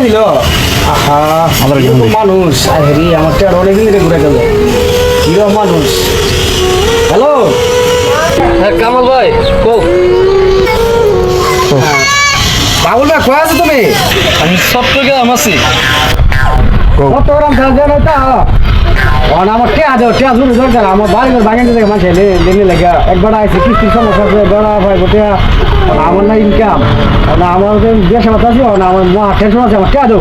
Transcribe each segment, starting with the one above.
নিল আহা আবার মানুষ আরে আমার টের অনেকদিন ধরে ঘুরে গেল হিরো মানুষ হ্যালো হ্যাঁ কামাল ভাই কো বাবুল ভাই কোথায় আছো তুমি আমি চট্টগ্রাম আছি চট্টগ্রাম যাবে তা আমার টেয়া দাও টেয়া জোর দরকার আমার বাড়ি ঘর ভাঙে দিতে মানুষ লেনে লাগে একবার আইসি কিস্তির সমস্যা আছে বেড়া ভাই গোটিয়া আমার না ইনকাম আমার দেশে মাথা আছে না আমার মা টেনশন আছে আমার টেয়া দাও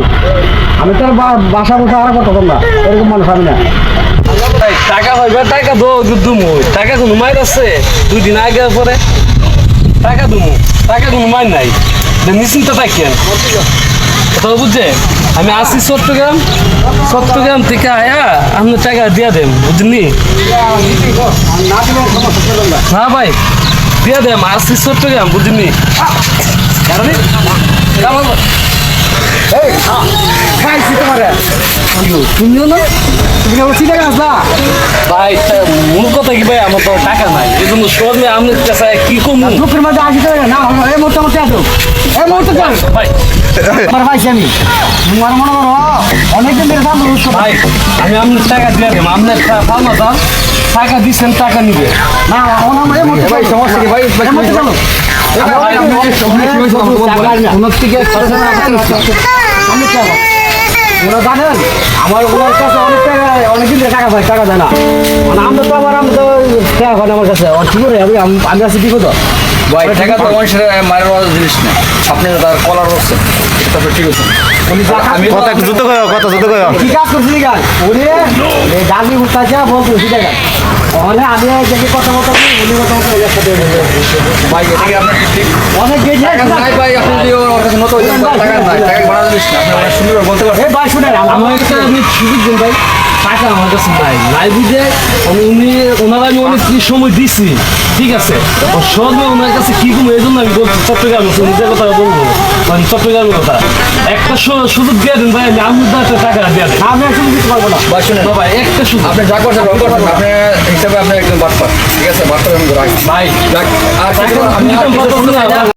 আমি তো আর বাসা বসা আর করতাম না এরকম মানুষ আমি না টাকা হইবে টাকা দো দুমু টাকা কোনো মাইর আছে 2 দিন আগে পরে টাকা দুমু টাকা কোনো মাইর নাই নিশ্চিন্ত থাকেন কথা বুঝছে আমি আসি চট্টগ্রাম থেকে আয়া আপনি টাকা দিয়া দেন বুঝলি না দিলে সমস্যা ছিল না না ভাই দিয়া দেন আসি চট্টগ্রাম বুঝলি কারণ এই খাইছি তোমারে তুমিও না তুমি আমার চিনে গেছা ভাই মূল কথা কি ভাই আমার তো টাকা নাই এই জন্য শোনে আমি কাছে কি কম দুঃখের মধ্যে আসি না এই মুহূর্তে আমার টেয়া দাও এই মুহূর্তে দাও ভাই আমার ভাইছি আমি তোমার মনে করো অনেকদিন ধরে দাম ভাই আমি আপনার টাকা দিয়ে দেব আপনার ফার্মা দাম টাকা দিচ্ছেন টাকা নিবে না এই মুহূর্তে ভাই সমস্যা কি ভাই এই মুহূর্তে চলো ওনার থেকে আমি চাবো ওরা জানেন আমার ওনার কাছে অনেক টাকা অনেকদিন ধরে টাকা পাই টাকা দেয় না মানে আমরা তো আমি তো টাকা পাই না আমার কাছে আর কি করে আমি আছি কি করতো ভাই টাকা তো মানুষের মারের মতো জিনিস না আপনি তার কলার বসছেন তারপরে ঠিক আছে আমি কথা জুতো কয় কথা জুতো কয় কি কাজ করছিলি গান ওরে গালি উঠাছে বলতো সেটা গান ওখানে আমি দেখি কথা মতো উনি কথা মতো একসাথে ভাই এটা কি আপনার ঠিক অনেক গেছে নাই ভাই আপনি যদি ওর কাছে মতো টাকা নাই টাকা বাড়া জিনিস না আপনি অনেক সুন্দর বলতে পারেন এই ভাই শুনেন আমার একটা আমি সুযোগ দিন ভাই টাকা আমার কাছে নাই নাই বুঝে উনি ওনারা আমি অনেক কি সময় দিছি ঠিক আছে সব ওনার কাছে কি কম এই জন্য আমি বলছি চট্টগ্রামে নিজের কথা বলবো মানে চট্টগ্রামের কথা একটা সুযোগ দিয়ে দিন ভাই আমি টাকা দিয়ে দেন আমি আসলে দিতে পারবো না ভাই শুনেন ভাই একটা সুযোগ আপনি যা করছেন রং করছেন আপনি হিসাবে আপনি একদম বাটপার ঠিক আছে বাটপার আমি রাখি ভাই আর টাকা আমি আর কিছু শুনতে চাই না।